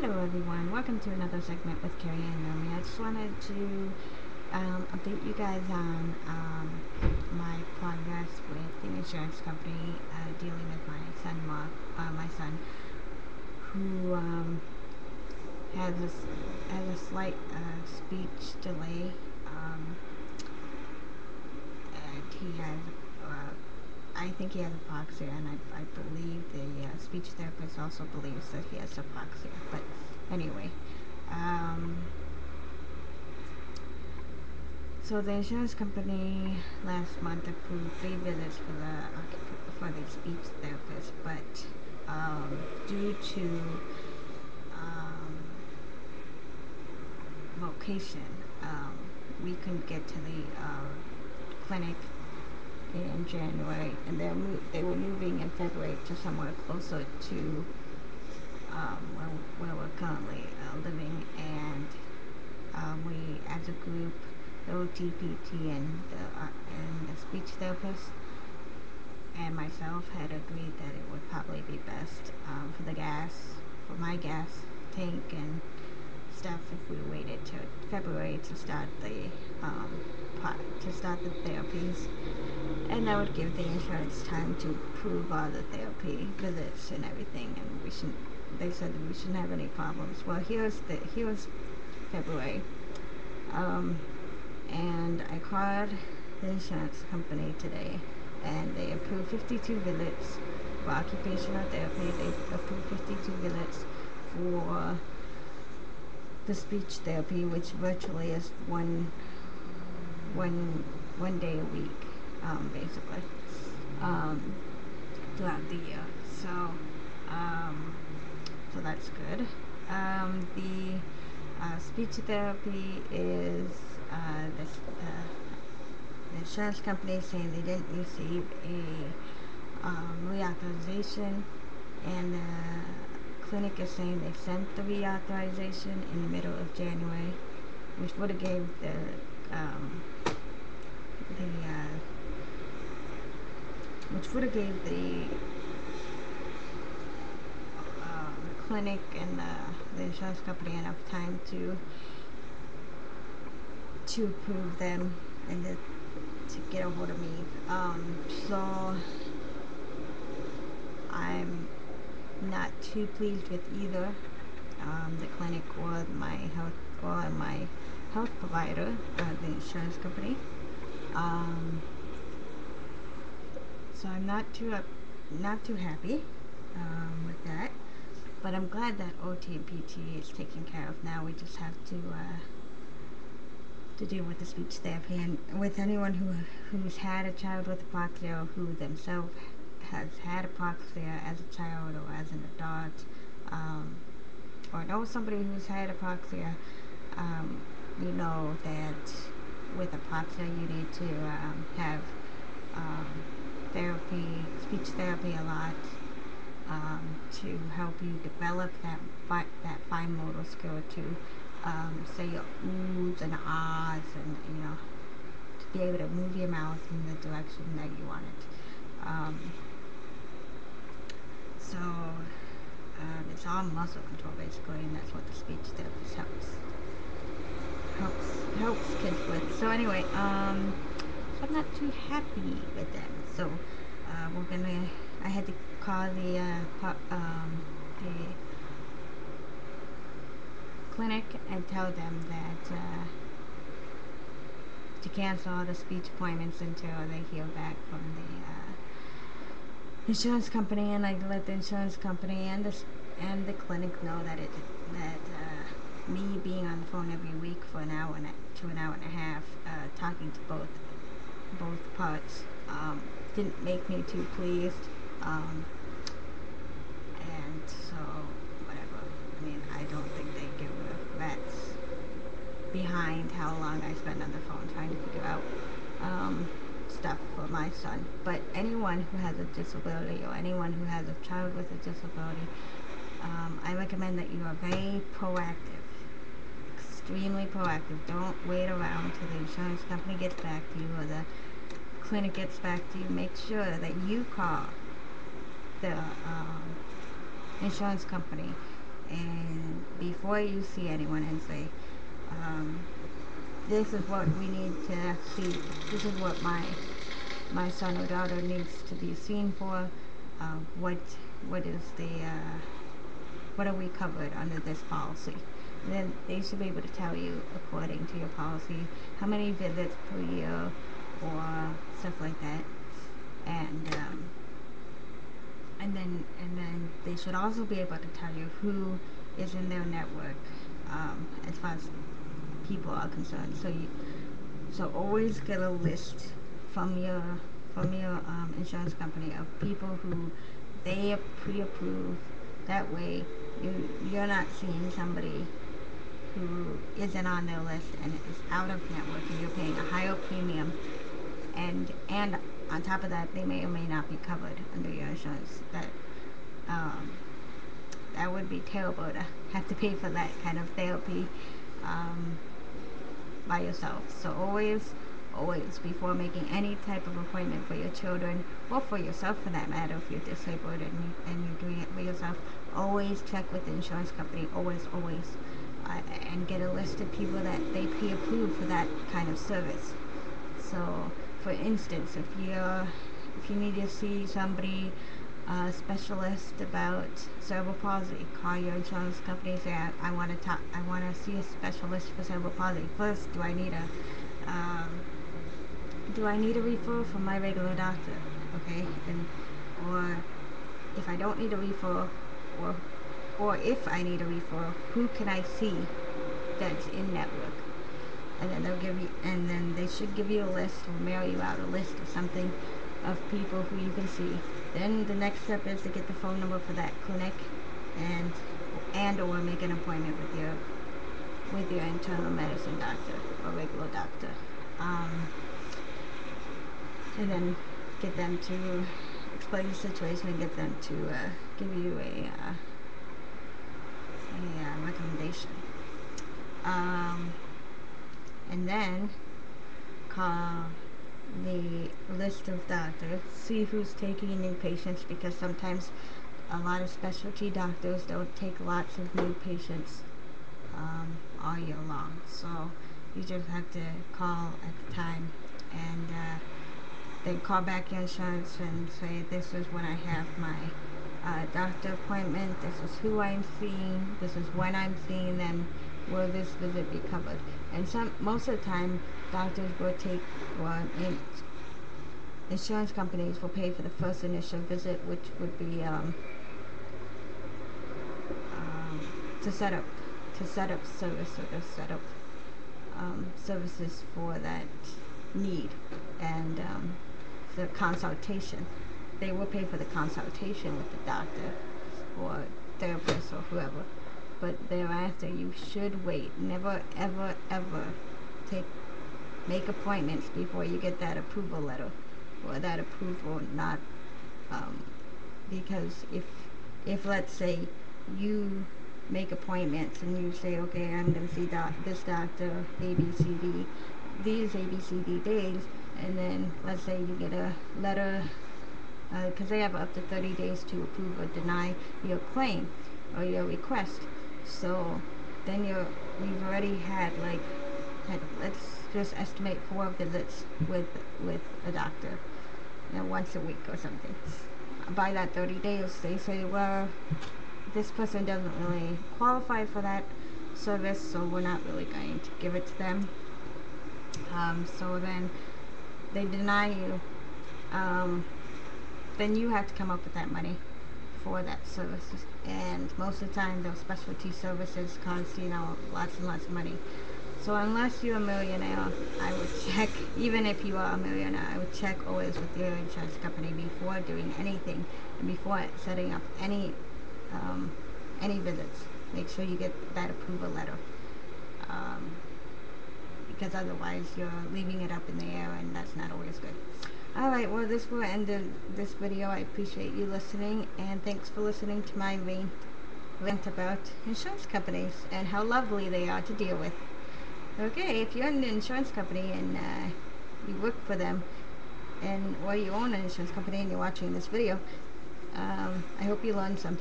Hello everyone, welcome to another segment with CarrieAnn's. I just wanted to update you guys on my progress with the insurance company dealing with my son who has a slight speech delay, and he has I think he has apoxia, and I believe the speech therapist also believes that he has apoxia. But anyway, so the insurance company last month approved 3 visits for the speech therapist, but due to location, we couldn't get to the clinic in January, and they were moving in February to somewhere closer to where we're currently living, and we, as a group, the OTPT and the speech therapist and myself had agreed that it would probably be best for my gas tank and stuff, if we waited till February to start the therapies, and that would give the insurance time to approve all the therapy visits and everything, and they said that we shouldn't have any problems. Well, here's February, and I called the insurance company today, and they approved 52 visits for occupational therapy. They approved 52 visits for the speech therapy, which virtually is one day a week, basically, throughout the year. So that's good. The speech therapy is the insurance company is saying they didn't receive a reauthorization, and the clinic is saying they sent the reauthorization in the middle of January, which would have gave the clinic and the insurance company enough time to approve them and to get a hold of me. So I'm not too pleased with either the clinic or my health provider, the insurance company. So I'm not too happy with that, but I'm glad that OT and PT is taken care of now. We just have to deal with the speech therapy, and with anyone who's had a child with apoxia, or who themselves has had apoxia as a child or as an adult, or know somebody who's had apoxia, you know that with apoxia you need to have speech therapy a lot, to help you develop that fine motor skill to say your oohs and ahs, and to be able to move your mouth in the direction that you want it. So it's all muscle control basically, and that's what the speech therapist helps kids with. So anyway, so I'm not too happy with them. So I had to call the clinic and tell them that to cancel all the speech appointments until they hear back from the insurance company, and I let the insurance company and the clinic know that me being on the phone every week for an hour to an hour and a half, talking to both parts, didn't make me too pleased, and so whatever. I mean, I don't think they give a rat's behind how long I spend on the phone trying to figure out stuff for my son. But anyone who has a disability, or anyone who has a child with a disability, I recommend that you are very proactive, extremely proactive. Don't wait around till the insurance company gets back to you or the clinic gets back to you. Make sure that you call the insurance company and before you see anyone and say, this is what we need to see, this is what my son or daughter needs to be seen for, what is the what are we covered under this policy. And then they should be able to tell you, according to your policy, how many visits per year or stuff like that. And then they should also be able to tell you who is in their network, as far as people are concerned. So always get a list from your insurance company of people who they pre-approve. That way you're not seeing somebody who isn't on their list and is out of network, and you're paying a higher premium, and on top of that, they may or may not be covered under your insurance. That would be terrible to have to pay for that kind of therapy by yourself. So always before making any type of appointment for your children, or for yourself for that matter, if you're disabled and you're doing it for yourself, always check with the insurance company. Always. And get a list of people that they pre-approve for that kind of service. So, for instance, if you need to see somebody, a specialist about cerebral palsy, call your insurance company and say, I want to see a specialist for cerebral palsy. First, do I need a referral from my regular doctor? Okay, or if I don't need a referral, or if I need a referral, who can I see that's in network? And then they should give you a list, or mail you out a list or something of people who you can see. Then the next step is to get the phone number for that clinic, and or make an appointment with your internal medicine doctor or regular doctor, and then get them to explain the situation and get them to give you a recommendation. And then call the list of doctors, see who's taking new patients, because sometimes a lot of specialty doctors don't take lots of new patients all year long. So you just have to call at the time, and then call back your insurance and say, this is when I have my doctor appointment, this is who I'm seeing, this is when I'm seeing them, will this visit be covered? And most of the time, doctors will insurance companies will pay for the first initial visit, which would be to set up service, or to set up services for that need, and the consultation. They will pay for the consultation with the doctor or therapist or whoever, but thereafter you should wait. Never ever make appointments before you get that approval letter, or that approval not, because if let's say you make appointments and you say, okay, I'm going to see this doctor ABCD these ABCD days, and then let's say you get a letter, because they have up to 30 days to approve or deny your claim or your request. So then you've already had let's just estimate 4 visits with a doctor, once a week or something. By that 30 days, they say, well, this person doesn't really qualify for that service, so we're not really going to give it to them. So then they deny you. Then you have to come up with that money for that service. And most of the time, those specialty services cost, lots and lots of money. So unless you're a millionaire, I would check, even if you are a millionaire, I would check always with your insurance company before doing anything, and before setting up any visits. Make sure you get that approval letter, because otherwise you're leaving it up in the air, and that's not always good. Alright, well, this will end this video. I appreciate you listening, and thanks for listening to my rant about insurance companies and how lovely they are to deal with. Okay, if you're in an insurance company and you work for them, or you own an insurance company and you're watching this video, I hope you learned something.